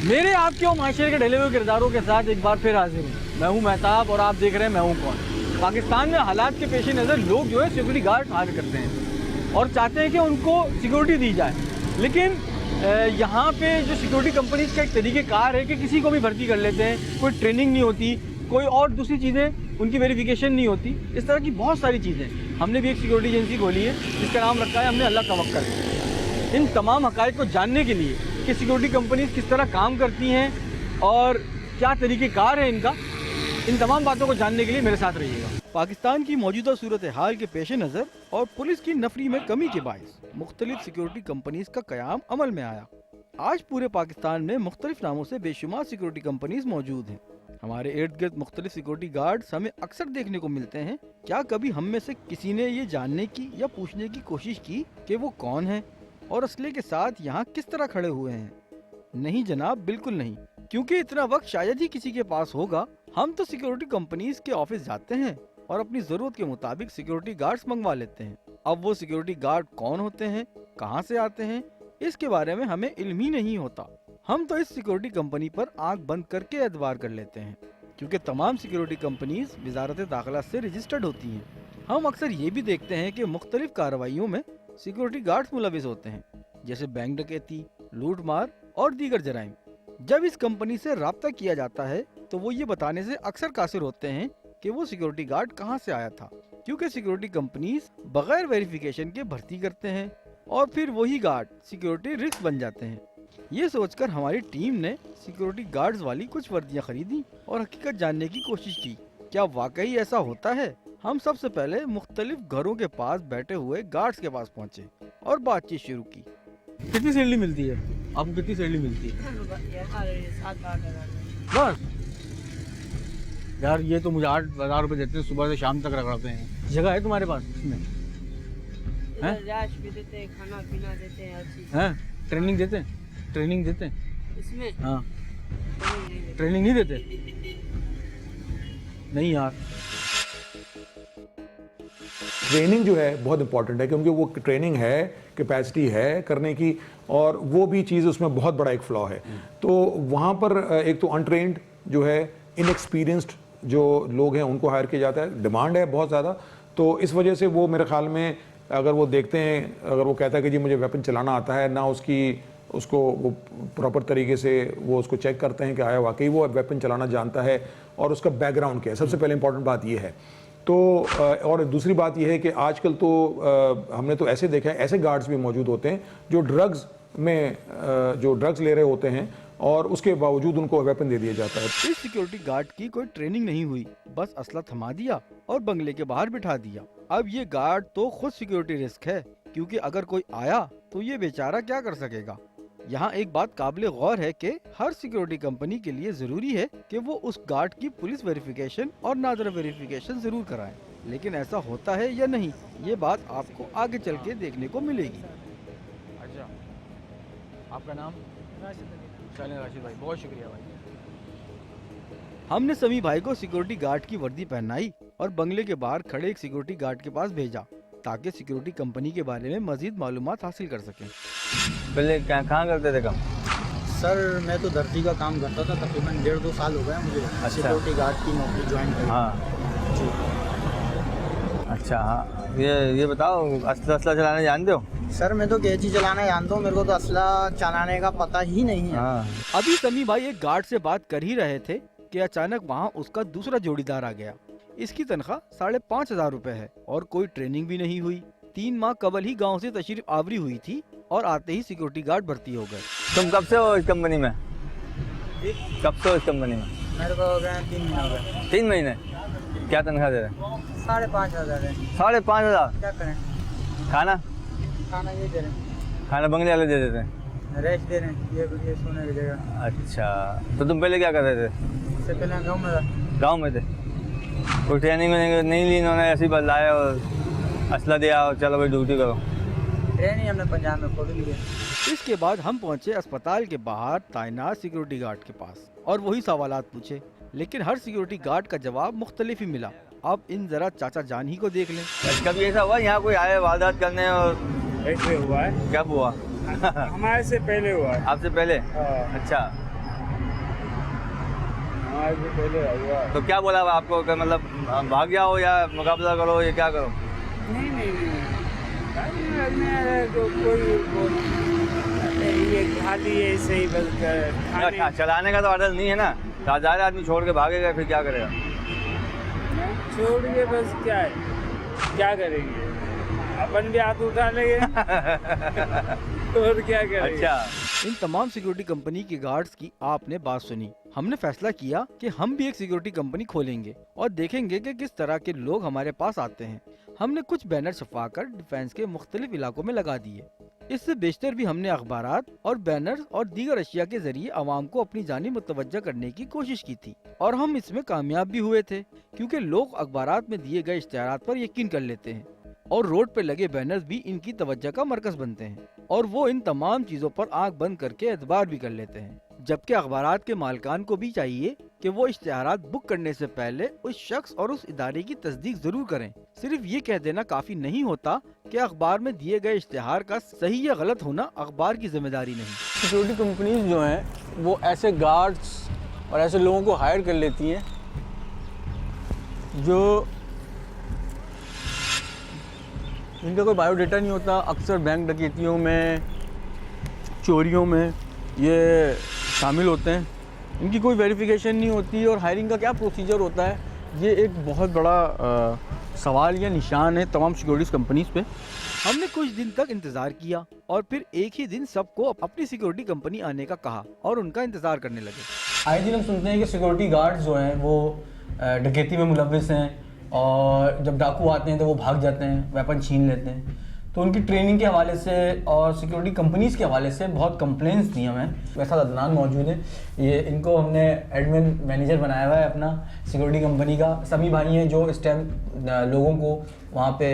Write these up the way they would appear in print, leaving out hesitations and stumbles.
मेरे आपके और माशरे के ढले हुए किरदारों के साथ एक बार फिर हाजिर हूँ। मैं हूँ मेहताब और आप देख रहे हैं मैं हूँ कौन। पाकिस्तान में हालात के पेश नज़र लोग जो है सिक्योरिटी गार्ड हायर करते हैं और चाहते हैं कि उनको सिक्योरिटी दी जाए, लेकिन यहाँ पे जो सिक्योरिटी कंपनीज का एक तरीक़ेकार है कि किसी को भी भर्ती कर लेते हैं, कोई ट्रेनिंग नहीं होती, कोई और दूसरी चीज़ें उनकी वेरिफिकेशन नहीं होती। इस तरह की बहुत सारी चीज़ें। हमने भी एक सिक्योरिटी एजेंसी खोली है जिसका नाम रखा है हमने अल्लाह तवक्कल। इन तमाम हक़ाइक़ को जानने के लिए कि सिक्योरिटी कंपनीज किस तरह काम करती हैं और क्या तरीक़ेकार है इनका, इन तमाम बातों को जानने के लिए मेरे साथ रहिएगा। पाकिस्तान की मौजूदा सूरत हाल के पेश नज़र और पुलिस की नफरी में कमी के बायस मुख्तलिफ सिक्योरिटी कंपनीज का क़याम अमल में आया। आज पूरे पाकिस्तान में मुख्तलिफ नामों से बेशुमार सिक्योरिटी कंपनीज मौजूद हैं। हमारे इर्द गिर्द मुख्तलिफ सिक्योरिटी गार्ड्स हमें अक्सर देखने को मिलते हैं। क्या कभी हम में से किसी ने ये जानने की या पूछने की कोशिश की कि वो कौन है और असले के साथ यहाँ किस तरह खड़े हुए हैं? नहीं जनाब, बिल्कुल नहीं, क्योंकि इतना वक्त शायद ही किसी के पास होगा। हम तो सिक्योरिटी कंपनीज के ऑफिस जाते हैं और अपनी जरूरत के मुताबिक सिक्योरिटी गार्ड्स मंगवा लेते हैं। अब वो सिक्योरिटी गार्ड कौन होते हैं, कहाँ से आते हैं, इसके बारे में हमें इल्म ही नहीं होता। हम तो इस सिक्योरिटी कंपनी पर आंख बंद करके एतबार कर लेते हैं, क्योंकि तमाम सिक्योरिटी कंपनीज वजारत दाखिला से रजिस्टर्ड होती हैं। हम अक्सर ये भी देखते हैं कि मुख्तलिफ कार्रवाइयों में सिक्योरिटी गार्ड्स मुलविस होते हैं, जैसे बैंक डकैती, लूट मार और दीगर जराइम। जब इस कंपनी से राब्ता किया जाता है तो वो ये बताने से अक्सर कासिर होते हैं कि वो सिक्योरिटी गार्ड कहाँ से आया था, क्योंकि सिक्योरिटी कंपनीज बगैर वेरिफिकेशन के भर्ती करते हैं और फिर वही गार्ड सिक्योरिटी रिस्क बन जाते हैं। ये सोचकर हमारी टीम ने सिक्योरिटी गार्ड्स वाली कुछ वर्दियाँ खरीदी और हकीकत जानने की कोशिश की। क्या वाकई ऐसा होता है? हम सबसे पहले मुख्तलिफ घरों के पास बैठे हुए गार्ड्स के पास पहुँचे और बातचीत शुरू की। कितनी सैलरी मिलती है आपको? कितनी सैलरी मिलती है? बस यार, ये तो मुझे 8,000 रुपये देते हैं, सुबह से शाम तक रगड़ते हैं। जगह है तुम्हारे पास इसमें? भी देते हैं, खाना पीना देते हैं, हर चीज। हैं? ट्रेनिंग देते हैं? ट्रेनिंग देते हैं इसमें? हाँ। ट्रेनिंग नहीं देते? नहीं यार, ट्रेनिंग जो है बहुत इंपॉर्टेंट है, क्योंकि वो ट्रेनिंग है, कैपेसिटी है करने की, और वो भी चीज़ उसमें बहुत बड़ा एक फ्लॉ है। तो वहाँ पर एक तो अनट्रेंड जो है, इनएक्सपीरियंस्ड जो लोग हैं उनको हायर किया जाता है। डिमांड है बहुत ज़्यादा, तो इस वजह से वो मेरे ख्याल में अगर वो देखते हैं, अगर वो कहता है कि जी मुझे वेपन चलाना आता है ना, उसको वो प्रॉपर तरीके से वो उसको चेक करते हैं कि आया वाकई वो वेपन चलाना जानता है और उसका बैकग्राउंड क्या है। सबसे पहले इंपॉर्टेंट बात ये है। तो और दूसरी बात यह है कि आजकल तो हमने तो ऐसे देखा है, ऐसे गार्ड्स भी मौजूद होते हैं जो ड्रग्स ले रहे होते हैं और उसके बावजूद उनको वेपन दे दिया जाता है। इस सिक्योरिटी गार्ड की कोई ट्रेनिंग नहीं हुई, बस असला थमा दिया और बंगले के बाहर बिठा दिया। अब ये गार्ड तो खुद सिक्योरिटी रिस्क है, क्योंकि अगर कोई आया तो ये बेचारा क्या कर सकेगा। यहाँ एक बात काबिल गौर है कि हर सिक्योरिटी कंपनी के लिए जरूरी है कि वो उस गार्ड की पुलिस वेरिफिकेशन और नादरा वेरिफिकेशन जरूर कराएं, लेकिन ऐसा होता है या नहीं, ये बात आपको आगे चल के देखने को मिलेगी। अच्छा, आपका नाम? राशिद भाई, बहुत शुक्रिया भाई। हमने समी भाई को सिक्योरिटी गार्ड की वर्दी पहनाई और बंगले के बाहर खड़े एक सिक्योरिटी गार्ड के पास भेजा ताकि सिक्योरिटी कंपनी के बारे में मजीद मालूमात हासिल कर सकें। पहले कहाँ करते थे काम? सर मैं तो दर्जी का काम करता था, तकरीबन 1.5-2 साल हो गए मुझे सिक्योरिटी गार्ड की नौकरी ज्वाइन करी। हाँ जी। अच्छा, हाँ, ये बताओ, असला चलाना जानते हो? सर मैं तो कैची चलाना जानता हूँ, मेरे को तो असला चलाने का पता ही नहीं है। हाँ। अभी समी भाई एक गार्ड से बात कर ही रहे थे कि अचानक वहाँ उसका दूसरा जोड़ीदार आ गया। इसकी तनख्वाह 5,500 रुपए है और कोई ट्रेनिंग भी नहीं हुई। 3 माह कबल ही गांव से तशरीफ आवरी हुई थी और आते ही सिक्योरिटी गार्ड भर्ती हो गए। तुम कब से हो इस कंपनी में? कब से हो इस कंपनी में? मेरे को हो गए 3 महीने हो गए। 3 महीने? क्या तनख्वाह दे रहे? 5,500 है। 5,500? क्या करें? खाना ये दे रहे हैं। खाना बंगले वाले दे देते हैं? रेस्ट दे रहे हैं, ये सोने की जगह। अच्छा, तो तुम पहले क्या कर रहे थे? इससे पहले गाँव में था। गाँव में थे? कोई ट्रेनिंग में नहीं ली इन्होंने, ऐसे ही बदलाया और असला दिया और चलो भाई ड्यूटी करो? ट्रेनिंग हमने पंजाब में खोल लिया। इसके बाद हम पहुंचे अस्पताल के बाहर तैनात सिक्योरिटी गार्ड के पास और वही सवालात पूछे, लेकिन हर सिक्योरिटी गार्ड का जवाब मुख्तलिफ ही मिला। अब इन जरा चाचा जान ही को देख लें। कभी ऐसा हुआ यहाँ कोई आए वारदात करने? और ऐसे हुआ है? कब हुआ? हमारे से पहले हुआ है। आपसे पहले? हाँ। अच्छा, आज पहले हुआ। तो क्या बोला वो आपको कि मतलब भाग जाओ या मुकाबला करो या क्या करो? नहीं कोई ये खाली ऐसे ही बस खाने चलाने का तो आदत नहीं है ना, हज़ार आदमी छोड़ के भागेगा फिर क्या करेगा? छोड़ के बस क्या करेंगे, अपन भी हाथ उठा लेंगे और क्या करेंगे। अच्छा, इन तमाम सिक्योरिटी कंपनी के गार्ड्स की आपने बात सुनी। हमने फैसला किया कि हम भी एक सिक्योरिटी कंपनी खोलेंगे और देखेंगे कि किस तरह के लोग हमारे पास आते हैं। हमने कुछ बैनर छपवाकर डिफेंस के मुख्तलिफ इलाकों में लगा दिए। इससे बेशतर भी हमने अखबारात और बैनर्स और दीगर अशिया के जरिए आवाम को अपनी जानिब मुतवज्जा करने की कोशिश की थी और हम इसमें कामयाब भी हुए थे, क्योंकि लोग अखबारात में दिए गए इश्तिहारात पर यकीन कर लेते हैं और रोड पे लगे बैनर्स भी इनकी तवज्जो का मरकज बनते हैं और वो इन तमाम चीजों पर आंख बंद करके एतबार भी कर लेते हैं। जबकि अखबारात के मालिकान को भी चाहिए कि वो इश्तिहारात बुक करने से पहले उस शख्स और उस इदारे की तस्दीक जरूर करें। सिर्फ ये कह देना काफी नहीं होता कि अखबार में दिए गए इश्तिहार का सही या गलत होना अखबार की जिम्मेदारी नहीं। सिक्योरिटी कंपनीज जो हैं वो ऐसे गार्ड्स और ऐसे लोगों को हायर कर लेती हैं जो इनका कोई बायोडाटा नहीं होता। अक्सर बैंक डकैतियों में, चोरियों में ये शामिल होते हैं। इनकी कोई वेरिफिकेशन नहीं होती और हायरिंग का क्या प्रोसीजर होता है, ये एक बहुत बड़ा सवाल या निशान है तमाम सिक्योरिटी कंपनीज पे। हमने कुछ दिन तक इंतजार किया और फिर एक ही दिन सबको अपनी सिक्योरिटी कंपनी आने का कहा और उनका इंतजार करने लगे। आए दिन हम सुनते हैं कि सिक्योरिटी गार्ड्स जो हैं वो डकैती में मुलव्विस हैं और जब डाकू आते हैं तो वो भाग जाते हैं, वेपन छीन लेते हैं। तो उनकी ट्रेनिंग के हवाले से और सिक्योरिटी कंपनीज के हवाले से बहुत कंप्लेंट्स दी हमें। वैसा अदनान मौजूद है, ये इनको हमने एडमिन मैनेजर बनाया हुआ है अपना सिक्योरिटी कंपनी का। सभी भाई हैं जो इस टाइम लोगों को वहाँ पे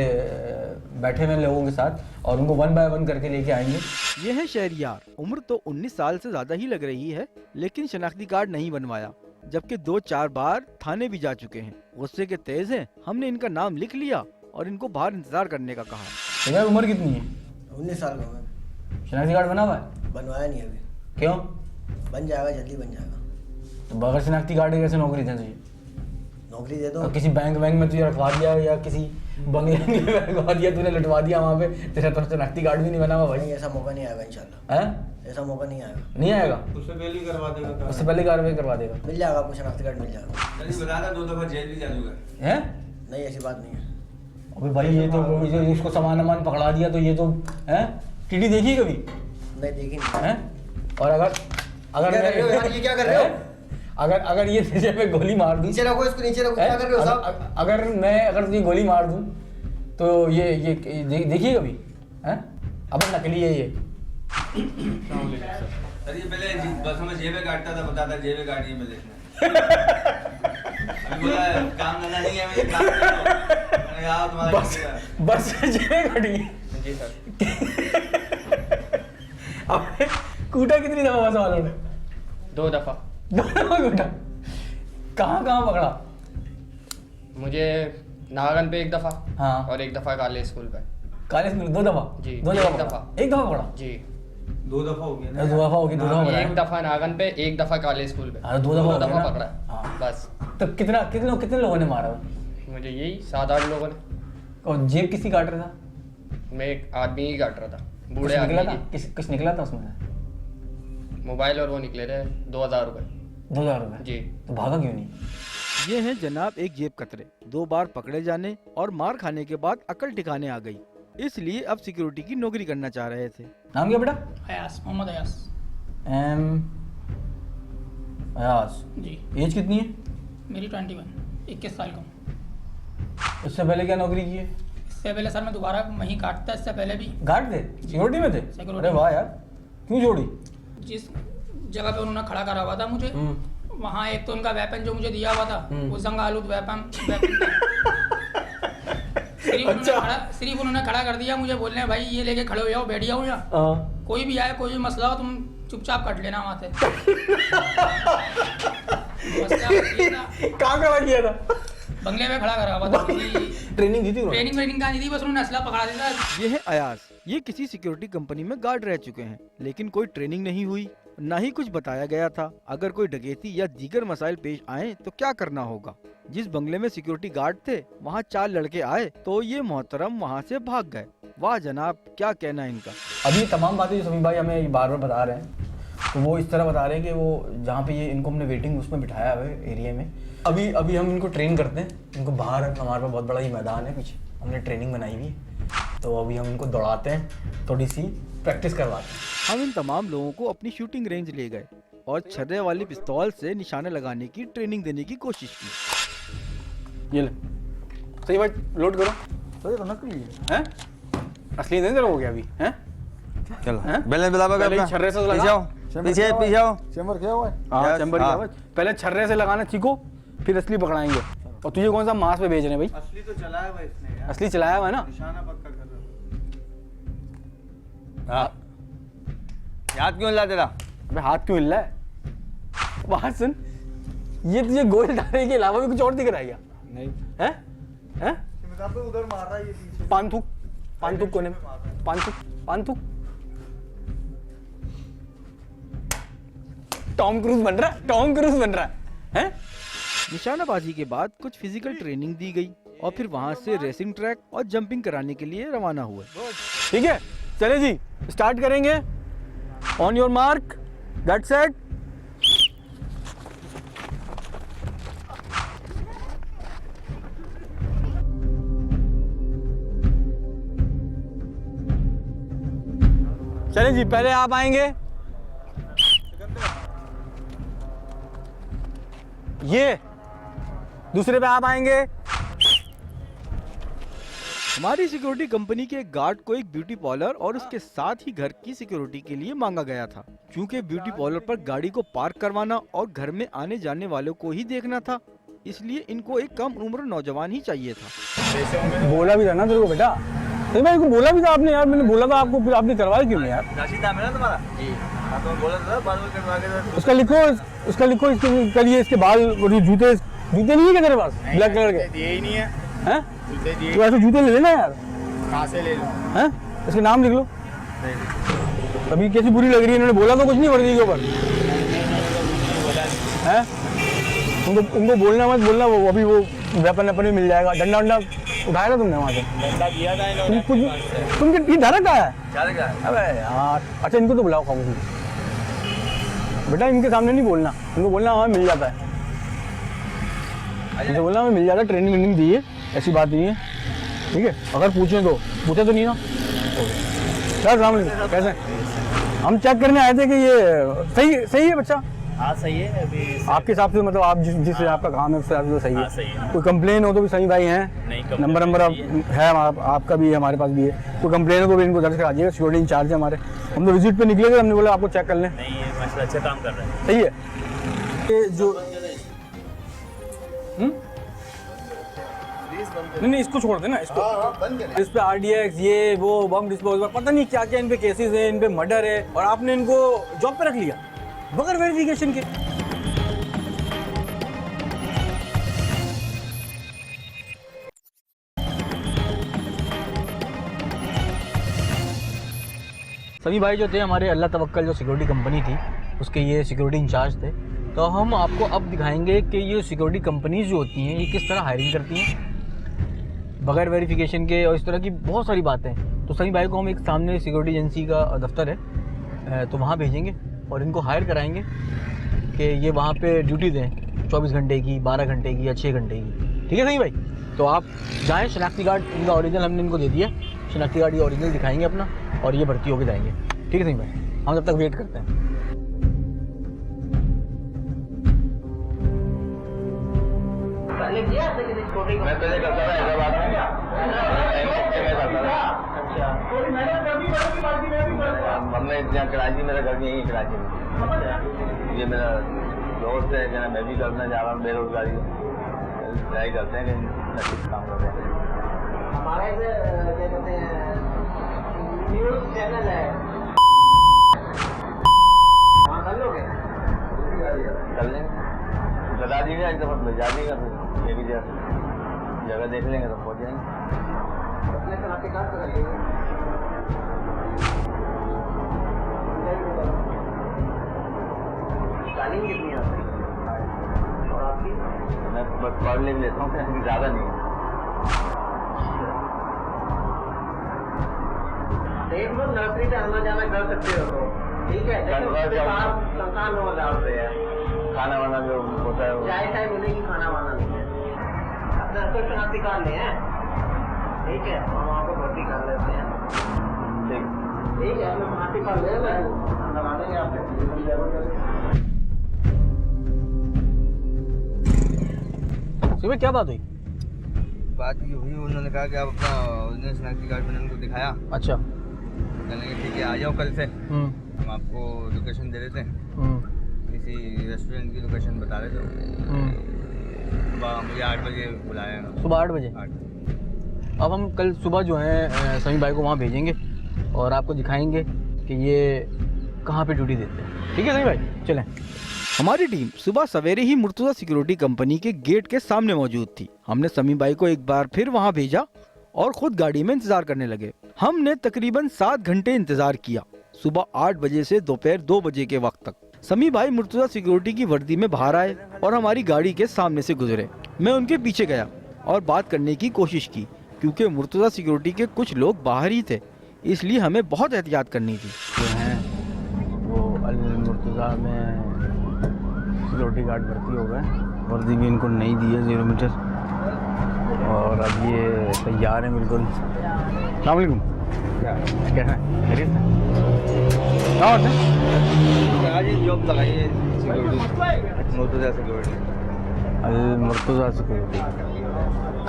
बैठे हुए लोगों के साथ और उनको 1 बाय 1 करके लेके आएंगे। ये है शहरियार। उम्र तो 19 साल से ज्यादा ही लग रही है, लेकिन शनाख्ती कार्ड नहीं बनवाया, जबकि 2-4 बार थाने भी जा चुके हैं। गुस्से के तेज हैं। हमने इनका नाम लिख लिया और इनको बाहर इंतजार करने का कहा। यार उम्र कितनी है? 19 साल का मैं। शनाख्ती कार्ड बना हुआ है? बनवाया नहीं अभी। क्यों? बन जाएगा, जल्दी बन जाएगा। तो बगैर शनाख्ती कार्ड के कैसे नौकरी देना चाहिए? नौकरी दे दो। और किसी बैंक में तुझे रखवा दिया या किसी बंगले में रखवा दिया, तूने लटवा दिया वहाँ पे, तेरा तो शनाख्ती कार्ड भी नहीं बना हुआ भाई। नहीं, ऐसा मौका नहीं आएगा इंशाल्लाह। हैं? ऐसा मौका नहीं आएगा। नहीं आएगा? उससे पहले ही करवा देगा। उससे पहले कार्रवाई करवा देगा। मिल जाएगा आपको, शनाख्ती कार्ड मिल जाएगा। जल्दी बता दो 2 दफा जेल भी जा चुका हैं? नहीं, ऐसी बात नहीं है। अबे भाई ये तो उसको सामान पकड़ा दिया तो ये तो हैं? टीटी देखी कभी? नहीं, देखी नहीं। हैं? और अगर क्या कर रहे हो यार, ये क्या कर रहे हो? अगर ये तुझे पे गोली मार दूं, नीचे रखो इसको, नीचे रखो। क्या कर रहे हो साहब? अगर तुझे गोली मार दूं तो ये देखिए कभी हैं? अब नकली है ये। सर ये पहले बस में जेबे काटता था, बताता जेबे काटिए मैं देखना। अभी बोला काम धंधा नहीं है, मुझे काम मैंने कहा तुम्हारा बस जेबे काटी। जी सर। अब कूटा कितनी दफा बस वालों ने? 2 दफ़ा। 2 दफा कूटा? कहाँ पकड़ा? मुझे नागन पे 1 दफ़ा, हाँ। और 1 दफ़ा काले स्कूल पे। काले स्कूल 2 दफा? जी, 2 दफा एक पकड़ा? दफा। 1 दफा पकड़ा? जी, 2 दफा हो गया ना। 2 दफा होगी, 2 दफा बताया। 1 दफ़ा नागन पे, 1 दफ़ा काले स्कूल पे। हाँ, 2 दफा हो गया ना? पकड़ा। हाँ। बस तो कितने लोगों ने मारा? मुझे यही 7-8 लोगों ने। और जेब किसी काट रहा था? मैं एक आदमी ही काट रहा था, बूढ़े कुछ निकला आदमी था? की। कुछ निकला था उसमें? मोबाइल और वो निकले थे 2000 रुपये। 2000 रुपये? जी। तो भागा क्यों नहीं? ये हैं जनाब एक जेब कतरे। 2 बार पकड़े जाने और मार खाने के बाद अकल ठिकाने आ गई, इसलिए अब सिक्योरिटी की नौकरी करना चाह रहे थे। नाम क्या बेटा? अयास, मोहम्मद अयास। एम अयास। जी। एज कितनी है? मेरी 21 साल का हूँ। इससे पहले क्या नौकरी की है? इससे पहले सर मैं दोबारा वहीं काटता, इससे पहले भी गार्ड थे? सिक्योरिटी में थे? सिक्योरिटी अरे वाह यार, क्यों जोड़ी? जिस जगह पे उन्होंने खड़ा करा हुआ था मुझे, वहाँ एक तो उनका वेपन जो मुझे दिया हुआ था वो जंग आलूद वेपन सिर्फ उन्होंने खड़ा कर दिया मुझे, बोलने भाई ये लेके खड़े हो जाओ, बैठ जाओ यहाँ, कोई भी आए, कोई भी मसला हो तुम चुपचाप कट लेना वहाँ से। कहाँ खड़ा किया था? बंगले में खड़ा करा हुआ था। ट्रेनिंग दी थी? ट्रेनिंग कहाँ नहीं थी, बस उन्होंने असला पकड़ा दिया। ये है अयास। ये किसी सिक्योरिटी कंपनी में गार्ड रह चुके हैं, लेकिन कोई ट्रेनिंग नहीं हुई न ही कुछ बताया गया था। अगर कोई डकैती या दीगर मसाइल पेश आए तो क्या करना होगा। जिस बंगले में सिक्योरिटी गार्ड थे वहाँ 4 लड़के आए तो ये मोहतरम वहाँ से भाग गए। वाह जनाब, क्या कहना इनका। अभी तमाम बातें जो समीर भाई हमें बार बार बता रहे हैं, तो वो इस तरह बता रहे हैं कि वो जहाँ पे ये इनको हमने वेटिंग उसमें बिठाया हुआ है एरिया में, अभी हम इनको ट्रेन करते हैं। इनको बाहर हमारे पास बहुत बड़ा ये मैदान है, पीछे हमने ट्रेनिंग बनाई हुई है, तो अभी हम इनको दौड़ाते हैं, थोड़ी सी प्रैक्टिस करवाते हैं। हम इन तमाम लोगों को अपनी शूटिंग रेंज ले गए और छर्रे वाली पिस्तौल से निशाने लगाने की ट्रेनिंग देने की कोशिश की। ये ले सही भाई, लोड करो। तो ये नकली है, असली नहीं तेरा हो गया अभी है। चलो बैलेंस बराबर कर अपना। छर्रे से पीछे लगा, आओ, पीछे आओ। चैम्बर क्या हुआ है? हाँ चैम्बर किया हुआ है। पहले छर्रे से लगाना सीखो, फिर असली पकड़ाएंगे। और तुझे कौन सा मांस पे भेज रहे हैं भाई? असली तो चलाया हुआ इसने यार, असली चलाया हुआ है ना। निशाना पक्का कर रहा हाँ याद क्यों ला तेरा? अबे हाथ क्यों हिल रहा है? बात सुन, ये तुझे गोल डालने के अलावा भी कुछ और दिख रहा है क्या? नहीं है? हैं? उधर मार रहा है ये पीछे। पान थूक कोने में, पान थूक। टॉम क्रूज बन रहा है। निशानाबाजी के बाद कुछ फिजिकल ट्रेनिंग दी गई और फिर वहाँ से रेसिंग ट्रैक और जंपिंग कराने के लिए रवाना हुए। ठीक है, चले जी, स्टार्ट करेंगे। On your mark, get set. चले जी, पहले आप आएंगे, ये दूसरे पे आप आएंगे। हमारी सिक्योरिटी कंपनी के गार्ड को एक ब्यूटी पार्लर और उसके साथ ही घर की सिक्योरिटी के लिए मांगा गया था। क्योंकि ब्यूटी पार्लर पर गाड़ी को पार्क करवाना और घर में आने जाने वालों को ही देखना था, इसलिए इनको एक कम उम्र नौजवान ही चाहिए था। बोला भी था ना तेरे को बेटा, मैं इनको बोला भी था आपने यार, मैंने बोला था आपको, फिर आपने करवाया क्यों नहीं यार? नाशिदा है ना तुम्हारा? जी हाँ, तो बोला था बाद में करवा के। उसका लिखो इसके करिए, इसके बाल और ये जूते नहीं है क्या तेरे पास ब्लैक कलर के? दिए ही नहीं है। हैं? जूते दिए। तो ऐसे जूते ले लेना यार। कहाँ से ले लूँ? हैं? इसके नाम लिख लो। अभी कैसी बुरी लग रही है, इन्होंने बोला तो कुछ नहीं वर्दी के ऊपर है। उनको बोलना मत बोलना, वो अभी वो वेपन भी मिल जाएगा। डंडा उठाया था तुमने वहाँ से? डंडा किया था इन्होंने। तुमके धारा कहाँ है? अबे यार, अच्छा इनको तो बुलाओ खामोशी। बेटा इनके सामने नहीं बोलना, इनको बोलना हमें मिल जाता है, इनको बोलना हमें मिल जाता है, ट्रेनिंग दी है, ऐसी बात नहीं है। ठीक है, अगर पूछे तो नहीं ना। सर सलाम अलैकुम, कैसे? हम चेक करने आए थे कि ये सही है बच्चा। हाँ सही है। अभी आपके हिसाब से मतलब आप जिस आपका काम है उससे तो सही है। सही है। कोई कंप्लेन हो तो भी सही भाई हैं, नंबर है आपका भी है, हमारे पास भी है। कोई कंप्लेन हो तो भी इनको दर्ज करा दीजिएगा, सिक्योरिटी इंचार्ज है हमारे। हम तो विजिट पे निकले थे, हमने बोला आपको चेक कर लें। नहीं ये माशाल्लाह अच्छा काम कर रहे हैं। सही है। ये जो नहीं इसको छोड़ देना, इसको इस पे RDX ये वो बम डिस्पोजल पता नहीं क्या क्या इन पे केसेस है, इन पे मर्डर है, और आपने इनको जॉब पे रख लिया बगैर वेरिफिकेशन के। सभी भाई जो थे हमारे अल्लाह तवक्कल जो सिक्योरिटी कंपनी थी उसके ये सिक्योरिटी इंचार्ज थे। तो हम आपको अब दिखाएंगे कि ये सिक्योरिटी कंपनीज जो होती हैं ये किस तरह हायरिंग करती हैं बगैर वेरिफिकेशन के, और इस तरह की बहुत सारी बातें। तो सभी भाई को हम एक सामने सिक्योरिटी एजेंसी का दफ्तर है तो वहाँ भेजेंगे और इनको हायर कराएंगे कि ये वहाँ पे ड्यूटी दें 24 घंटे की, 12 घंटे की या 6 घंटे की। ठीक है सही भाई? तो आप जाएँ, शनाख्ती कार्ड इनका ओरिजिनल हमने इनको दे दिया, शनाख्ती कार्ड ये ओरिजिनल दिखाएंगे अपना और ये भर्ती होकर जाएंगे। ठीक है सही भाई, हम तब तक वेट करते हैं। मैं पहले करता था हैदराबाद में, हमने यहाँ कराची, मेरा घर यहीं कराची में। ये मेरा दोस्त है, क्या मैं भी करना चाह रहा हूँ, बेरोजगारी ट्राई करते हैं कि काम कर रहे हैं। हमारे क्या कहते हैं न्यूज़ चैनल है, वहाँ कर लोगे? कर लेंगे, बता दीजिएगा, एक दफ़ा भेजा दीजिएगा, फिर ये भी जगह देख लेंगे तो पहुँच जाएंगे। अपने शनाख्ती कार्ड तो करिएगा। अर्निंग कितनी आती है और आपकी? मैं बस पढ़ लिख लेता हूँ, ज़्यादा नहीं। एक बार नर्सरी से आना जाना कर सकते हो तो ठीक है, लेकिन उसके बाद तनख्वाह 9,000 रुपये है। खाना वाना जो होता है चाय चाय मिलेगी, खाना वाना नहीं है। अपने आपको शनाख्ती कार्ड ले हैं, ठीक है, हम आपको भर्ती कर लेते हैं। ठीक है, अपने शनाख्ती कार्ड ले लगा देंगे आपको। सुबह क्या बात हुई? बात ये हुई, उन्होंने कहा कि आप अपना ओरिजिनल शनाख्ती कार्ड मैंने उनको दिखाया। अच्छा। कहने लगे ठीक है आ जाओ कल से, हम आपको लोकेशन दे देते हैं। किसी रेस्टोरेंट की लोकेशन बता रहे थे। सुबह मुझे 8 बजे बुलाया है। सुबह 8 बजे? अब हम कल सुबह जो है समी भाई को वहाँ भेजेंगे और आपको दिखाएंगे कि ये कहाँ पे ड्यूटी देते हैं। ठीक है समी भाई, चलें। हमारी टीम सुबह सवेरे ही मुर्तुजा सिक्योरिटी कंपनी के गेट के सामने मौजूद थी। हमने समी भाई को एक बार फिर वहां भेजा और खुद गाड़ी में इंतजार करने लगे। हमने तकरीबन 7 घंटे इंतजार किया, सुबह 8 बजे से दोपहर 2 बजे के वक्त तक। समी भाई मुर्तुजा सिक्योरिटी की वर्दी में बाहर आए और हमारी गाड़ी के सामने से गुजरे। मैं उनके पीछे गया और बात करने की कोशिश की, क्योंकि मुर्तुजा सिक्योरिटी के कुछ लोग बाहर ही थे, इसलिए हमें बहुत एहतियात करनी थी। जो हैं वो अल मुर्तुजा में सिक्योरिटी गार्ड भर्ती हो गए, वर्दी भी इनको नहीं दी है 0 मीटर, और अब ये तैयार हैं बिल्कुल। अस्सलाम वालेकुम। क्या है? खैरियत है? क्या बात है? आज ही जॉब लगाइए मुर्तुजा सिक्योरिटी। अल मुर्तुजा सिक्योरिटी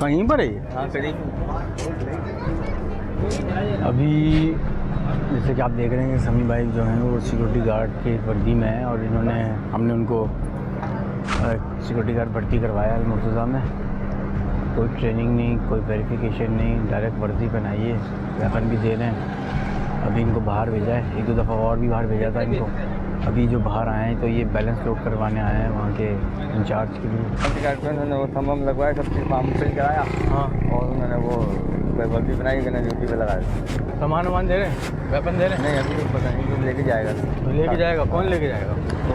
कहीं पर है ये? हाँ करीब। अभी जैसे कि आप देख रहे हैं समी भाई जो हैं वो सिक्योरिटी गार्ड की वर्दी में है, और हमने उनको सिक्योरिटी गार्ड भर्ती करवाया है मुर्तुजा में। कोई ट्रेनिंग नहीं, कोई वेरिफिकेशन नहीं, डायरेक्ट वर्दी पहनाइए, वेपन भी दे रहे हैं। अभी इनको बाहर भेजा है, 1-2 दफ़ा और भी बाहर भेजा था इनको। अभी जो बाहर आए हैं तो ये बैलेंस लोड करवाने आए हैं वहाँ के इंचार्ज के लिए। उन्होंने वो थंब लगवाया, सब चीज़ फॉर्म फिल कराया। हाँ, और उन्होंने वो वर्दी बनाई, मैंने ड्यूटी पे लगाया। सामान वामान दे रहे हैं, वेपन दे रहे हैं? नहीं अभी पता नहीं, तो लेके जाएगा। लेके जाएगा? कौन लेके जाएगा? तो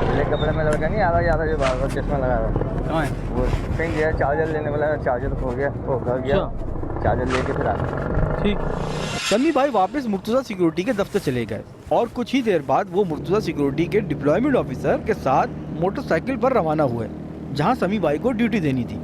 ब्लैक कपड़े में लड़का नहीं आ रहा जो बार चश्मा लगा रहा कहाँ है? वो कहीं गया चार्जर लेने वाला, चार्जर खो गया, वो घर गया, चार्जर लेके फिर आया। ठीक। समी भाई वापस मुर्तुजा सिक्योरिटी के दफ्तर चले गए और कुछ ही देर बाद वो मुर्तुजा सिक्योरिटी के डिप्लॉयमेंट ऑफिसर के साथ मोटरसाइकिल पर रवाना हुए, जहां समी भाई को ड्यूटी देनी थी।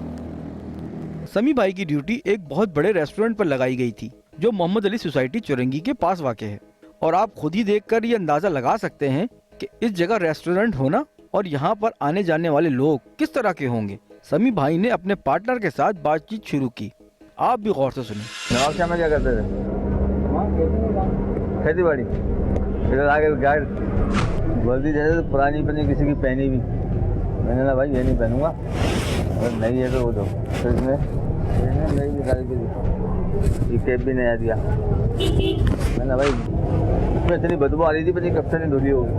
समी भाई की ड्यूटी एक बहुत बड़े रेस्टोरेंट पर लगाई गई थी, जो मोहम्मद अली सोसाइटी चुरंगी के पास वाक़ है। और आप खुद ही देखकर ये अंदाजा लगा सकते हैं कि इस जगह रेस्टोरेंट होना और यहाँ पर आने जाने वाले लोग किस तरह के होंगे। समी भाई ने अपने पार्टनर के साथ बातचीत शुरू की, आप भी गौर से सुने। नवाब शाह में क्या करते थे? खेती बाड़ी। इधर आगे गाइड वर्दी जैसे तो पुरानी पनी किसी की पहनी भी, मैंने ना भाई ये नहीं पहनूंगा, और नहीं है तो वो दो। तो इसमें नहीं निकाली के ये कैप भी नया दिया। मैंने भाई इसमें इतनी बदबू आ रही थी, पता नहीं कब से नहीं धुली होगी।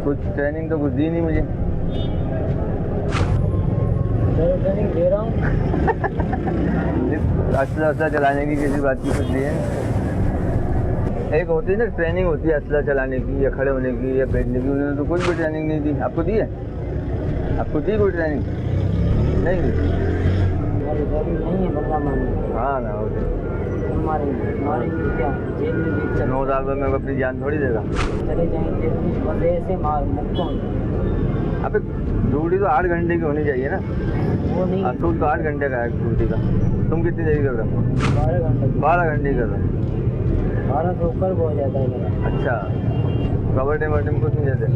कुछ ट्रेनिंग तो कुछ दी नहीं मुझे। ट्रेनिंग दे रहा हूँ। असला चलाने की किसी बात की कुछ दी है? एक होती है ना ट्रेनिंग होती है असला चलाने की या खड़े होने की या बैठने की, उन्होंने तो कुछ भी ट्रेनिंग नहीं दी। आपको दी है? आपको दी कोई ट्रेनिंग? नहीं दी। हाँ ना हो 9 साल में मैं अपनी जान थोड़ी देगा। अब ड्यूटी तो 8 घंटे की होनी चाहिए ना। असूल तो 8 घंटे का है ड्यूटी का। तुम कितनी देरी कर रहे हो? 12 घंटे कर रहे हो। 12 से ऊपर हो जाता है मेरा। अच्छा, कवर्टे वर्टे कुछ नहीं देते?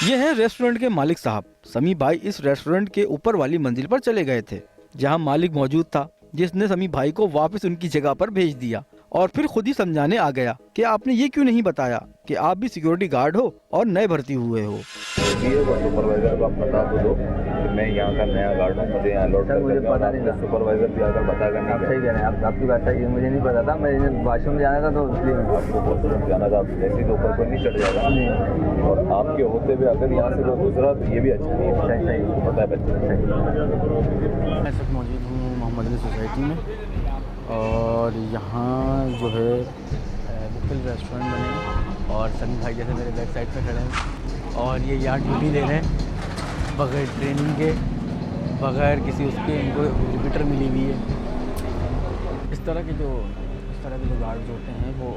ये है रेस्टोरेंट के मालिक साहब। समी भाई इस रेस्टोरेंट के ऊपर वाली मंजिल पर चले गए थे, जहां मालिक मौजूद था, जिसने समी भाई को वापस उनकी जगह पर भेज दिया और फिर खुद ही समझाने आ गया कि आपने ये क्यों नहीं बताया कि आप भी सिक्योरिटी गार्ड हो और नए भर्ती हुए हो। सुपरवाइजर को आप बता दो कि मैं यहाँ का नया गार्ड हूँ, मुझे यहाँ लौट मुझे पता नहीं था। सुपरवाइजर भी आकर बता करना। आप सही कह रहे हैं, आपकी बात सही है, मुझे नहीं पता था। मैं वॉशरूम जाना था तो इसलिए आपको वॉशरूम जाना था, जैसे तो ऊपर कोई नहीं चढ़ जाएगा। और आपके होते हुए अगर यहाँ से कोई गुजरा तो ये भी अच्छा नहीं है। सही पता है बच्चे। मैं सब मौजूद हूँ मोहम्मद अली सोसाइटी में, और यहाँ जो है मुख्तलिफ रेस्टोरेंट बने हैं और सनी भाई जैसे मेरे बैक साइड पे खड़े हैं और ये यार ड्यूटी दे रहे हैं बगैर ट्रेनिंग के, बगैर किसी उसके, इनको रिपीटर मिली हुई है। इस तरह के जो गार्ड्स होते हैं वो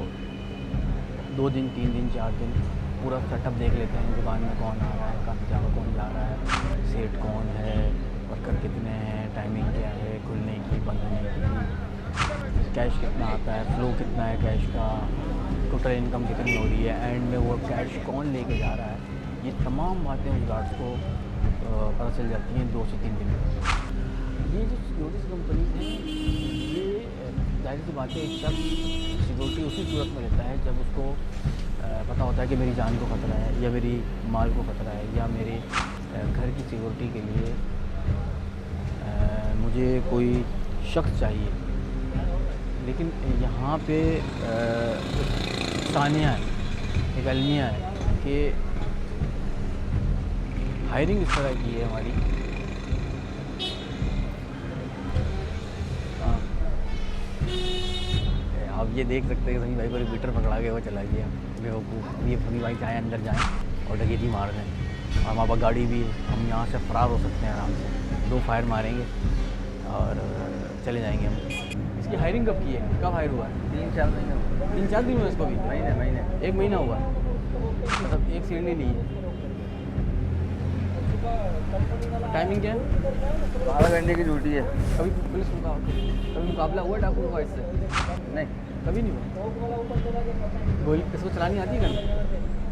2 दिन 3 दिन 4 दिन पूरा सेटअप देख लेते हैं, दुकान में कौन आ रहा है, कहाँ जगह कौन जा रहा है, सेट कौन है, वर्कर कितने हैं, टाइमिंग क्या है खुलने की बंद होने की, कैश कितना आता है, फ्लो कितना है कैश का, टोटल इनकम कितनी हो रही है, एंड में वो कैश कौन लेके जा रहा है, ये तमाम बातें उस गार्ड्स को पता चल जाती हैं 2 से 3 दिन में। ये जो सिक्योरिटी कंपनी है ये जाहिर सी बात है एक शख्स सिक्योरिटी उसी सूरत में लेता है जब उसको पता होता है कि मेरी जान को ख़तरा है या मेरी माल को ख़तरा है या मेरे घर की सिक्योरिटी के लिए मुझे कोई शख्स चाहिए। लेकिन यहाँ पे सानिया है, एक अलमिया है कि हायरिंग इस तरह की है हमारी। आप ये देख सकते हैं सनी भाई को रिपीटर पकड़ा के वो चला गया बेवकूफ़। ये सनी भाई चाहे अंदर जाएं और डकैती मार दें, हमारे पास गाड़ी भी है, हम यहाँ से फ़रार हो सकते हैं आराम से, 2 फायर मारेंगे और चले जाएंगे हम। इसकी हायरिंग कब की है, कब हायर हुआ है? 3-4 महीने हुए। 3-4 दिन हुए इसको भी? महीने 1 महीना हुआ, मतलब 1 सीढ़ी ली है। टाइमिंग क्या है? 12 घंटे की ड्यूटी है। कभी पुलिस मुकाबला हुआ डाकू का इससे? नहीं, कभी नहीं हुआ। गोली इसको चलानी आती है गन?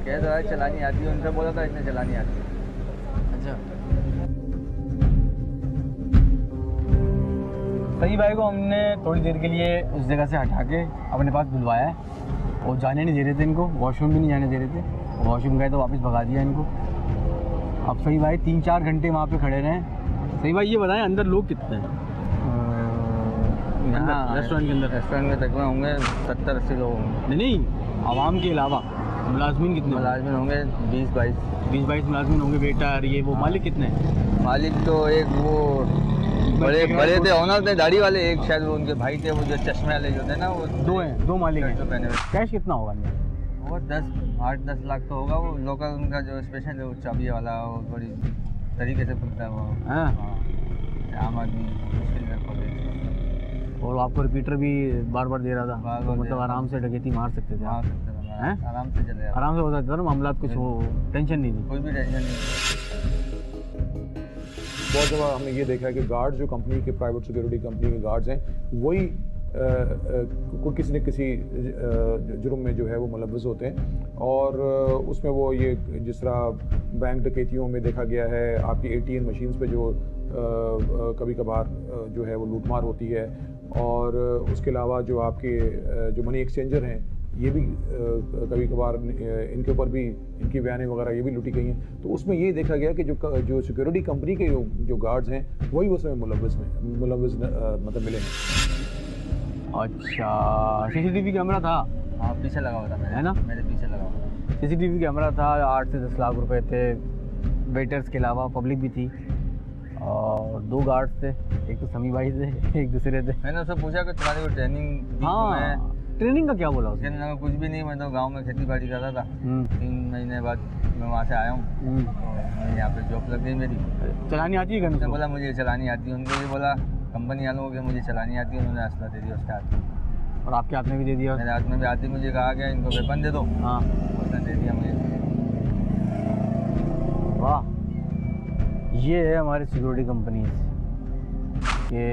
कह रहा है चलानी आती है, उनसे बोला था इसने चलानी आती है। अच्छा। सनी भाई को हमने थोड़ी देर के लिए उस जगह से हटा के अपने पास बुलवाया है। वो जाने नहीं दे रहे थे इनको, वॉशरूम भी नहीं जाने दे रहे थे। वॉशरूम गए तो वापस भगा दिया इनको। अब सही भाई 3-4 घंटे वहाँ पे खड़े रहें। सही भाई ये बताएं अंदर लोग कितने हैं रेस्टोरेंट के अंदर? रेस्टोरेंट में तकरीबन होंगे 70-80 लोग होंगे। नहीं, आवाम के अलावा मुलाजमीन कितने? मुलाजमीन होंगे 20-22 मुलाजमीन होंगे। वेटर ये वो मालिक कितने हैं? मालिक तो एक वो बड़े थे ऑनर थे दाढ़ी वाले, एक शायद वो उनके भाई थे वो जो चश्मे वाले जो थे ना, वो 2 मालिक हैं। कैश कितना होगा अंदर? वो 8-10 लाख तो होगा। वो लोकल उनका जो स्पेशल है वो चाबी वाला, वो बड़ी तरीके से खुलता है वो। हाँ, आम आदमी मुश्किल में खोले। और आपको रिपीटर भी बार बार दे रहा था, तो मतलब आराम से डकैती मार सकते थे? आराम से चले, आराम से हो सकता था ना मामला, कुछ हो टेंशन नहीं थी? कोई भी टेंशन नहीं। बहुत दफ़ा हमने ये देखा है कि गार्ड्स जो कंपनी के, प्राइवेट सिक्योरिटी कंपनी के गार्ड्स हैं, वही को किसी न किसी जुर्म में जो है वो मुलव्वस होते हैं। और उसमें वो ये जिस तरह बैंक डकैतियों में देखा गया है, आपकी ATM मशीन्स पे जो कभी कभार जो है वो लूटमार होती है, और उसके अलावा जो आपके जो मनी एक्सचेंजर हैं ये भी कभी कभार इनके ऊपर भी इनकी वैनें वगैरह ये भी लूटी गई हैं। तो उसमें ये देखा गया कि जो सिक्योरिटी कंपनी के जो गार्ड्स हैं वही उसमें मुलव्वस मतलब मिले हैं। अच्छा, CCTV कैमरा था? हाँ, पीछे लगा हुआ था मेरे, है ना? मेरे पीछे लगा हुआ था। CCTV कैमरा था, 8 से 10 लाख रुपए थे। वेटर्स के अलावा पब्लिक भी थी और 2 गार्ड्स थे, एक तो समी भाई थे, एक दूसरे थे। मैंने उससे पूछा कि तुम्हारी कोई ट्रेनिंग? हाँ, ट्रेनिंग का क्या बोला उसने? कुछ भी नहीं, मैं तो गाँव में खेती बाड़ी कर रहा था। 3 महीने बाद मैं वहाँ से आया हूँ, तो यहाँ पे जॉब लग गई मेरी। चलानी आती है? उसने बोला मुझे चलानी आती है। उनको ये बोला कंपनी वालों को कि मुझे चलानी आती है। उन्होंने असला दे दिया उसके हाथ में, और आपके हाथ में भी दे दिया? मेरे हाथ में भी आती। मुझे कहा गया इनको वेपन दे दो। हाँ, उसने दे दिया मुझे। वाह, ये है हमारी सिक्योरिटी कंपनी कि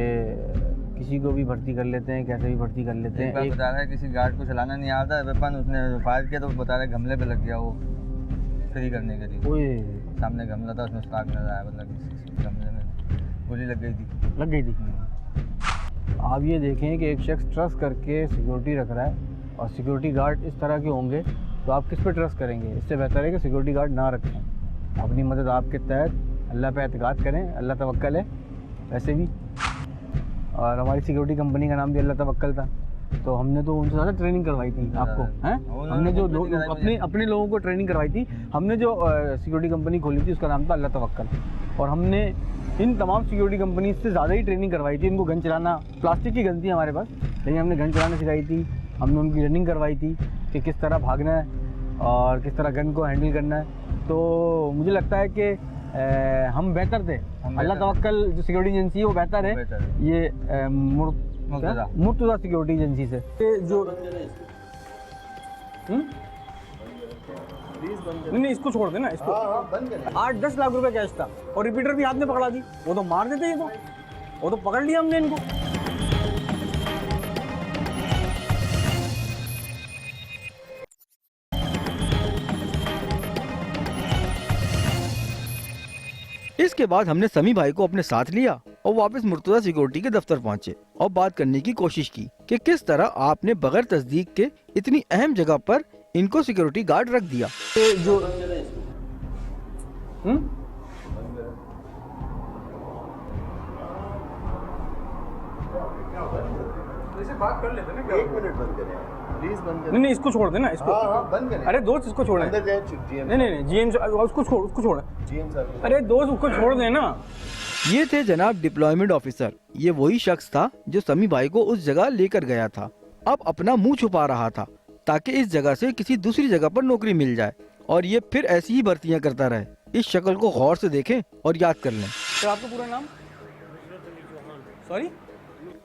किसी को भी भर्ती कर लेते हैं, कैसे भी भर्ती कर लेते हैं। एक बता रहा है किसी गार्ड को चलाना नहीं आता है वेपन, उसने फायर किया तो बता रहे गमले पे लग गया वो फ्री करने के लिए। सामने गमला था, उसमें स्पार्क नजर आया, मतलब गमले में गोली लग गई थी। आप ये देखें कि एक शख्स ट्रस्ट करके सिक्योरिटी रख रहा है और सिक्योरिटी गार्ड इस तरह के होंगे तो आप किस पे ट्रस्ट करेंगे? इससे बेहतर है कि सिक्योरिटी गार्ड ना रखें। अपनी मदद आपके तहत अल्लाह पे एतकाद करें, अल्लाह तवक्कल है वैसे भी। और हमारी सिक्योरिटी कंपनी का नाम भी अल्लाह तवक्कल था, तो हमने तो उनसे ज़्यादा ट्रेनिंग करवाई थी आपको, हैं? हमने जो अपने लोगों को ट्रेनिंग करवाई थी। हमने जो सिक्योरिटी कंपनी खोली थी उसका नाम था अल्लाह तवक्कल, और हमने इन तमाम सिक्योरिटी कंपनी से ज़्यादा ही ट्रेनिंग करवाई थी। इनको गन चलाना, प्लास्टिक की गन थी हमारे पास, लेकिन हमने गन चलाना सिखाई थी। हमने उनकी रनिंग करवाई थी कि किस तरह भागना है, और किस तरह गन को हैंडल करना है। तो मुझे लगता है कि हम बेहतर थे, अल्लाह तवक्कल जो सिक्योरिटी एजेंसी है वो बेहतर है ये मुर्तज़ा सिक्योरिटी एजेंसी से। ये जो नहीं इसको छोड़ देना, इसको 8-10 लाख रुपए कैश था और रिपीटर भी हाथ में पकड़ा दी, वो तो मार देते ये तो, वो तो पकड़ लिया हमने इनको। इसके बाद हमने समी भाई को अपने साथ लिया और वापस मुर्तज़ा सिक्योरिटी के दफ्तर पहुंचे और बात करने की कोशिश की कि किस तरह आपने बगैर तस्दीक के इतनी अहम जगह पर इनको सिक्योरिटी गार्ड रख दिया। जो बात कर लेते ना, 1 मिनट बंद करें प्लीज, बंद करें। नहीं इसको छोड़ देना, इसको बंद करें। अरे दोस्त इसको छोड़, अंदर जाए नहीं जीएम उसको छोड़ जीएम साहब। अरे दोस्त उसको छोड़ देना। ये थे जनाब डिप्लॉयमेंट ऑफिसर। ये वही शख्स था जो समी भाई को उस जगह लेकर गया था। अब अपना मुंह छुपा रहा था ताकि इस जगह से किसी दूसरी जगह पर नौकरी मिल जाए और ये फिर ऐसी ही भर्तियां करता रहे। इस शक्ल को गौर से देखें और याद कर लें। तो आपका पूरा नाम? सॉरी,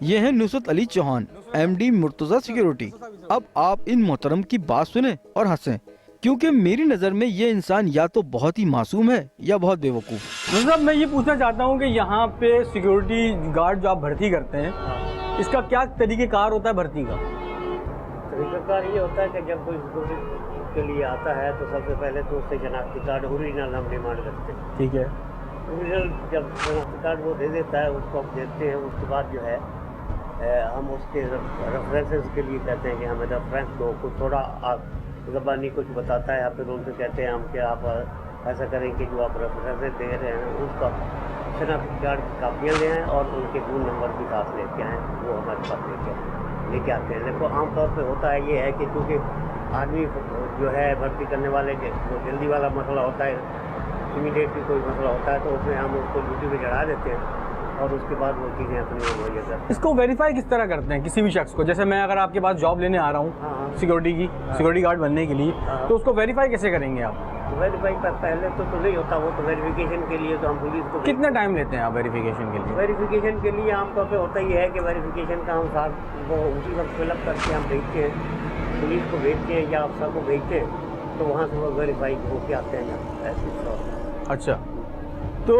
ये है नुसरत अली चौहान, MD मुर्तज़ा सिक्योरिटी। अब आप इन मोहतरम की बात सुने और हंसें, क्योंकि मेरी नज़र में ये इंसान या तो बहुत ही मासूम है या बहुत बेवकूफ़। मतलब मैं ये पूछना चाहता हूँ कि यहाँ पे सिक्योरिटी गार्ड जो आप भर्ती करते हैं, इसका क्या तरीक़ेकार होता है भर्ती का? तरीक़ाकार ये होता है कि जब कोई सिक्योरिटी के लिए आता है तो सबसे पहले तो उससे शनाख्ती कार्ड ओरिजिनल हम डिमांड करते हैं। ठीक है। ओरिजिनल जब शनाख्ती कार्ड वो दे देता है उसको हम देते हैं। उसके बाद जो है हम उसके रेफरेंसेस के लिए कहते हैं कि हमें रेफरेंस दो, कुछ थोड़ा ज़बानी कुछ बताता है, फिर उनसे कहते हैं हम कि आप ऐसा करें कि जो आप रेफरेंसेस दे रहे हैं उसका शनाख्ती कार्ड की कापियाँ ले आएँ और उनके फ़ोन नंबर भी साथ लेके आएँ, वो हमारे पास लेके आते हैं। देखो आमतौर पर होता है ये है कि क्योंकि आदमी जो है भर्ती करने वाले जो जल्दी वाला मसला होता है, इमीडिएटली कोई मसला होता है तो उसमें हम उसको ड्यूटी पे चढ़ा देते हैं और उसके बाद वो चीज़ें अपनी मुहैया करते हैं। इसको वेरीफाई किस तरह करते हैं किसी भी शख्स को? जैसे मैं अगर आपके पास जॉब लेने आ रहा हूँ सिक्योरिटी की, सिक्योरिटी गार्ड बनने के लिए, तो उसको वेरीफाई कैसे करेंगे आप? वेरीफाई पहले तो नहीं होता, वो तो वेरिफिकेशन के लिए तो हम पुलिस को। कितना टाइम लेते हैं आप वेरिफिकेशन के लिए? वेरिफिकेशन के लिए आमतौर पर होता ही है कि वेरिफिकेशन का हम साथ वो उसी वक्त फिलअप करके हम भेजते हैं, पुलिस को भेजते हैं या अफसर को भेजते हैं, तो वहाँ से वो वेरीफाई होके आते हैं। अच्छा, तो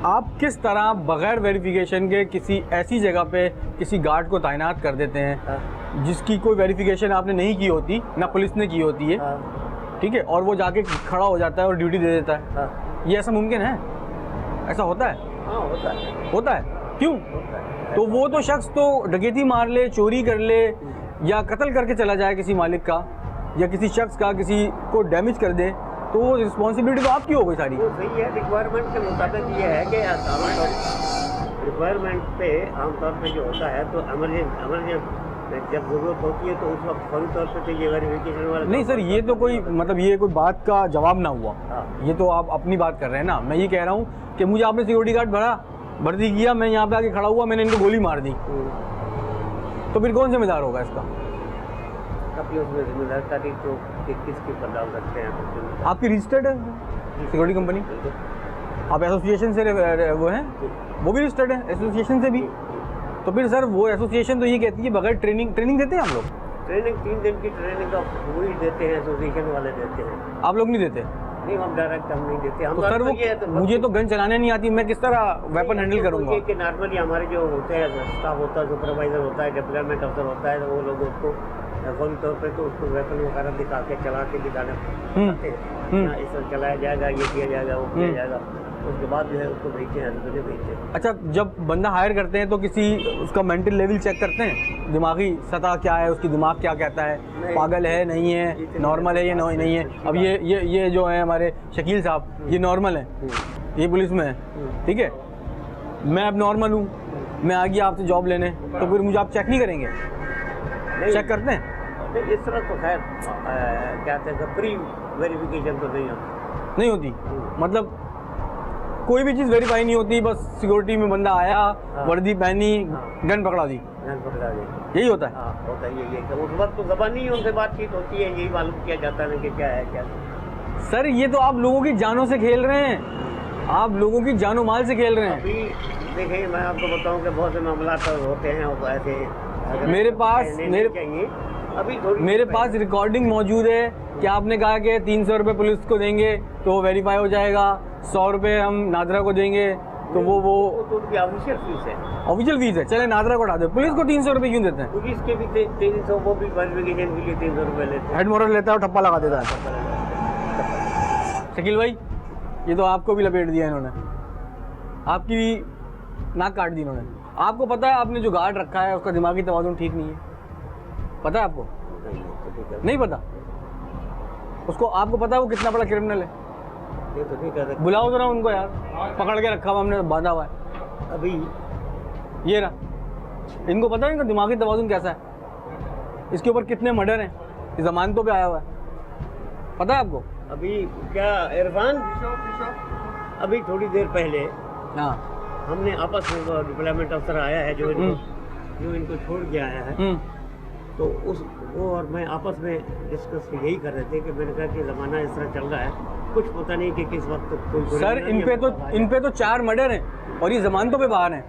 आप किस तरह बगैर वेरिफिकेशन के किसी ऐसी जगह पे किसी गार्ड को तैनात कर देते हैं जिसकी कोई वेरिफिकेशन आपने नहीं की होती, ना पुलिस ने की होती है, ठीक है, और वो जाके खड़ा हो जाता है और ड्यूटी दे देता है? ये ऐसा मुमकिन है? ऐसा होता है? हाँ होता है। होता है? क्यों? तो वो तो शख्स तो डकैती मार ले, चोरी कर ले या कत्ल करके चला जाए किसी मालिक का या किसी शख्स का, किसी को डैमेज कर दे, तो वो रिस्पॉन्सिबिलिटी तो आपकी हो गई सारी। वो सही है, रिक्वायरमेंट के मुताबिक ये है कि रिक्वायरमेंट पे आमतौर पे जो होता है तो एमरजेंसी जब ज़रूरत होती है तो उस वक्त फौरी तौर पे तो ये वेरिफिकेशन वाला नहीं सर, ये तो कोई मतलब ये कोई बात का जवाब ना हुआ। ये तो आप अपनी बात कर रहे हैं ना। मैं ये कह रहा हूँ कि मुझे आपने सिक्योरिटी गार्ड भर्ती किया, मैं यहाँ पे आके खड़ा हुआ, मैंने इनको गोली मार दी, तो फिर कौन जिम्मेदार होगा इसका? अपनी उसमें जिम्मेदारी तो किसके ऊपर डाल सकते हैं? आपकी रजिस्टर्ड है सिक्योरिटी कंपनी? आप एसोसिएशन से वो हैं, वो भी रजिस्टर्ड है एसोसिएशन से भी? तो फिर सर वो एसोसिएशन तो ये कहती है बगैर ट्रेनिंग देते हैं हम लोग? ट्रेनिंग 3 दिन की ट्रेनिंग का वही देते हैं, एसोसिएशन वाले देते हैं। आप लोग नहीं देते? नहीं, हम डायरेक्ट हम नहीं देते। हम तो सर वो मुझे तो गन चलाने नहीं आती, मैं किस तरह वेपन हैंडल करूँगा? कि नॉर्मली हमारे जो होते हैं स्टाफ होता है, सुपरवाइजर होता है, डिप्लॉयमेंट अफसर होता है, तो वो लोग उसको फौरी तौर पर तो उसको वेपन वगैरह दिखा के चला के दिखाना चाहते हैं, इस तरह चलाया जाएगा, ये किया जाएगा, वो किया जाएगा, उसके बाद जो है उसको भेजते हैं, मुझे भेजते हैं। अच्छा, जब बंदा हायर करते हैं तो किसी उसका मेंटल लेवल चेक करते हैं, दिमागी सतह क्या है उसकी, दिमाग क्या कहता है, पागल है नहीं है, नॉर्मल है या नहीं है? अब ये जो है हमारे शकील साहब, ये नॉर्मल है, ये पुलिस में है, ठीक है, मैं अब नॉर्मल हूँ, मैं आ गया आपसे जॉब लेने, तो फिर मुझे आप चेक नहीं करेंगे? चेक करते हैं? इस तरह तो खैर क्या कहते हैं, प्री वेरिफिकेशन तो नहीं होती। नहीं होती? मतलब कोई भी चीज़ वेरीफाई नहीं होती, बस सिक्योरिटी में बंदा आया, वर्दी पहनी, गन पकड़ा दी, यही होता है। होता है यही है। उस वक्त तो ज़बानी उनसे बातचीत होती है, यही मालूम किया जाता है कि क्या है क्या। सर ये तो आप लोगों की जानों से खेल रहे हैं, आप लोगों की जानो माल से खेल रहे हैं। अभी देखिए मैं आपको बताऊं कि बहुत से मामला तो होते हैं और ऐसे मेरे पास रिकॉर्डिंग मौजूद है कि आपने कहा कि 300 रुपये पुलिस को देंगे तो वो वेरीफाई हो जाएगा, 100 रुपये हम नादरा को देंगे तो वो तो उनकी ऑफिशियल फीस है। ऑफिशियल फीस है, चले नादरा को हटा दो, पुलिस को 300 रुपये क्यों देते हैं? पुलिस के भी 300, वो भी वेरिफिकेशन के लिए 300 रुपये लेते हैं। हेड मोरल लेता है और ठप्पा लगा देता है। शकील भाई ये तो आपको भी लपेट दिया इन्होंने, आपकी भी नाक काट दी इन्होंने। आपको पता है आपने जो गार्ड रखा है उसका दिमागी तवाज़ुन ठीक नहीं है, पता है आपको? नहीं पता उसको? आपको पता है वो कितना बड़ा क्रिमिनल है? ये तो ठीक है। बुलाओ जरा उनको यार, पकड़ के रखा हुआ हमने, बांधा हुआ है अभी। ये रहा, इनको पता है इनका दिमागी तवाज़ुन कैसा है, इसके ऊपर कितने मर्डर हैं, इस जमानतों पे आया हुआ है, पता है आपको? अभी क्या इरफान, अभी थोड़ी देर पहले हाँ हमने आपस में डिप्लोमेट अफसर आया है जो इनको छोड़ के आया है, तो वो और मैं आपस में डिस्कस यही कर रहे थे कि मैंने कहा कि ज़माना इस तरह चल रहा है, कुछ पता नहीं कि किस वक्त कोई। सर इन पे तो 4 मर्डर हैं और ये जमानतों पे बाहर हैं।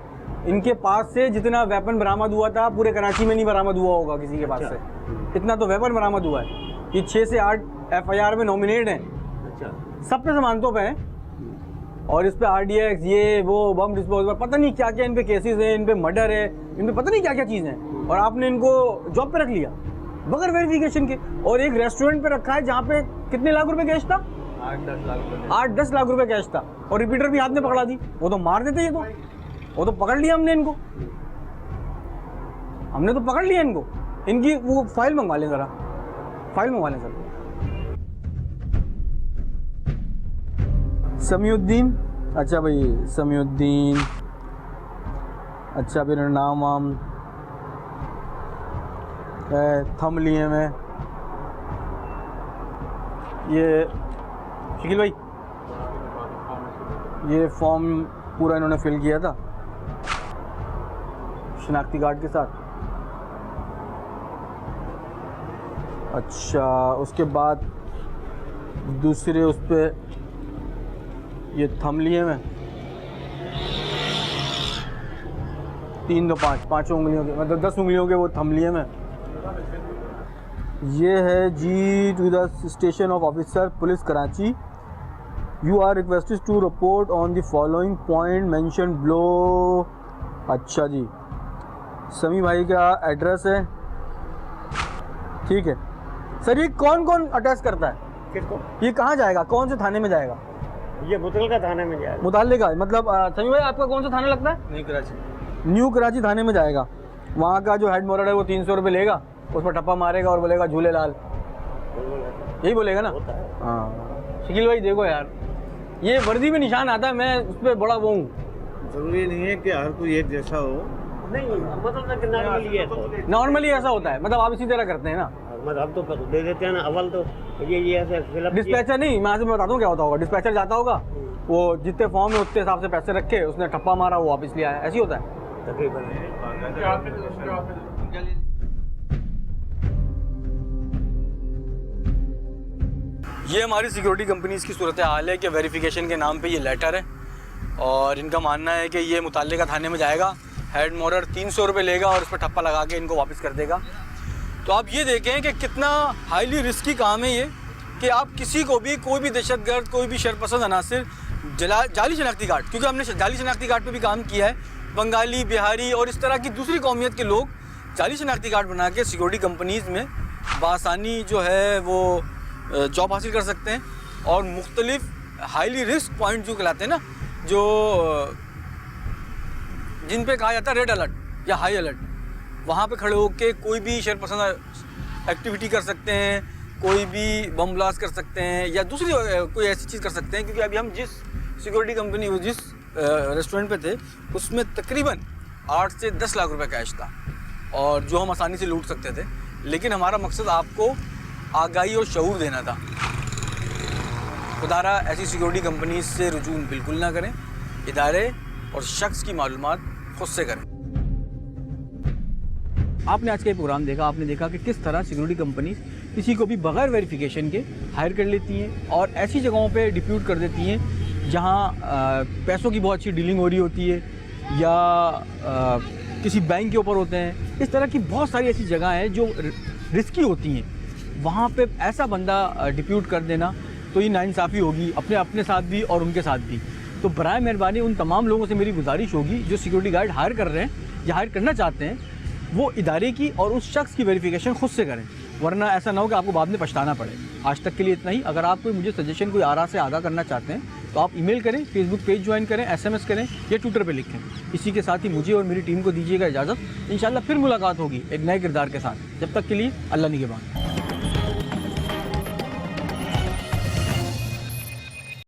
इनके पास से जितना वेपन बरामद हुआ था पूरे कराची में नहीं बरामद हुआ होगा किसी के पास से, इतना तो वेपन बरामद हुआ है। ये 6 से 8 FIR में नॉमिनेट हैं, सब पे जमानतों पे हैं और इस पे RDX ये वो बम डिस्पोजल पता नहीं क्या क्या इन पे केसेस हैं, इन पे मर्डर है, इन पे पता नहीं क्या क्या चीज़ें हैं, और आपने इनको जॉब पे रख लिया बगैर वेरिफिकेशन के। और एक रेस्टोरेंट पे रखा है जहाँ पे कितने लाख रुपए कैश था? 8-10 लाख रुपए कैश था, और रिपीटर भी हाथ में पकड़ा दी। वो तो मार देते, ये तो वो तो पकड़ लिया हमने इनको, हमने तो पकड़ लिया इनको। इनकी वो फाइल मंगवा लें ज़रा, फाइल मंगवा लें सर। समीउद्दीन, अच्छा भाई समीउद्दीन, अच्छा फिर नाम वाम थम लिए मैं। ये शकील भाई ये फॉर्म पूरा इन्होंने फिल किया था शनाख्ती कार्ड के साथ। अच्छा उसके बाद दूसरे उस पर ये थम लिए मैं 3 2 5 पाँचों उंगलियों के, मतलब 10 उंगलियों के वो थम लिए मैं। ये है जी to the station of officer police Karachi, you are requested to report on the following point mention below. अच्छा जी समी भाई का एड्रेस है, ठीक है सर। ये कौन कौन अटैच करता है? किसको? ये कहाँ जाएगा, कौन से थाने में जाएगा? ये मुतल्लिका थाने में जाएगा। मुतल्लिका मतलब समी भाई आपका कौन सा थाना लगता है? न्यू कराची थाने में जाएगा। वहाँ का जो हेड मोरल है वो 300 रुपये लेगा, उस पर टप्पा मारेगा और बोलेगा झूले लाल, यही बोलेगा ना? हाँ शकील भाई देखो यार ये वर्दी में निशान आता है, मैं उस पर बड़ा वो हूँ। जरूरी नहीं है कि हर कोई एक जैसा हो, नहीं मतलब नॉर्मली ऐसा होता है, मतलब आप इसी तरह करते हैं ना? हम तो दे देते हैं ना, अवल तो ये ऐसे फिलअप। डिस्पैचर नहीं, मैं आपसे बताता हूँ क्या होता होगा। डिस्पैचर जाता होगा, वो जितने फॉर्म है उतने हिसाब से पैसे रखे, उसने ठप्पा मारा, वो वापस ले आया, ऐसे ही होता है तकरीबन। ये हमारी सिक्योरिटी कंपनीज़ की सूरत हाल है कि वेरिफिकेशन के नाम पे ये लेटर है और इनका मानना है कि ये मुताल्लिका थाने में जाएगा, हेड मोरर 300 रुपये लेगा और उस पर ठप्पा लगा के इनको वापस कर देगा। तो आप ये देखें कि कितना हाईली रिस्की काम है ये, कि आप किसी को भी, कोई भी दहशतगर्द, कोई भी शरपसंद अनासिर जाली शनाख्ती कार्ड, क्योंकि हमने जाली शनाख्ती कार्ड पे भी काम किया है, बंगाली, बिहारी और इस तरह की दूसरी कौमियत के लोग जाली शनाख्ती कार्ड बना के सिक्योरिटी कंपनीज़ में बासानी जो है वो जॉब हासिल कर सकते हैं। और मुख्तलिफ हाईली रिस्क पॉइंट जो कहलाते हैं ना, जो जिन पे कहा जाता है रेड अलर्ट या हाई अलर्ट, वहाँ पे खड़े होकर कोई भी शरपसंद एक्टिविटी कर सकते हैं, कोई भी बम ब्लास्ट कर सकते हैं या दूसरी कोई ऐसी चीज़ कर सकते हैं। क्योंकि अभी हम जिस सिक्योरिटी कंपनी, जिस रेस्टोरेंट पे थे, उसमें तकरीबन 8 से 10 लाख रुपए कैश था और जो हम आसानी से लूट सकते थे। लेकिन हमारा मकसद आपको आगाही और शऊर देना था। खुदारा ऐसी सिक्योरिटी कंपनी से रुजून बिल्कुल ना करें। इदारे और शख्स की मालूमात खुद से करें। आपने आज का ये प्रोग्राम देखा, आपने देखा कि किस तरह सिक्योरिटी कंपनी किसी को भी बगैर वेरिफिकेशन के हायर कर लेती हैं और ऐसी जगहों पे डिप्यूट कर देती हैं जहां पैसों की बहुत अच्छी डीलिंग हो रही होती है या किसी बैंक के ऊपर होते हैं। इस तरह की बहुत सारी ऐसी जगह हैं जो रिस्की होती हैं, वहाँ पे ऐसा बंदा डिप्यूट कर देना तो ये नाइंसाफ़ी होगी अपने साथ भी और उनके साथ भी। तो बराए मेहरबानी उन तमाम लोगों से मेरी गुजारिश होगी जो सिक्योरिटी गार्ड हायर कर रहे हैं या हायर करना चाहते हैं, वो इदारे की और उस शख्स की वेरिफिकेशन खुद से करें, वरना ऐसा ना हो कि आपको बाद में पछताना पड़े। आज तक के लिए इतना ही। अगर आप कोई मुझे सजेशन, कोई आरा से आगाह करना चाहते हैं तो आप ईमेल करें, फेसबुक पेज ज्वाइन करें, SMS करें या ट्विटर पे लिखें। इसी के साथ ही मुझे और मेरी टीम को दीजिएगा इजाज़त। इंशाल्लाह फिर मुलाकात होगी एक नए किरदार के साथ। जब तक के लिए अल्लाह निगहबान।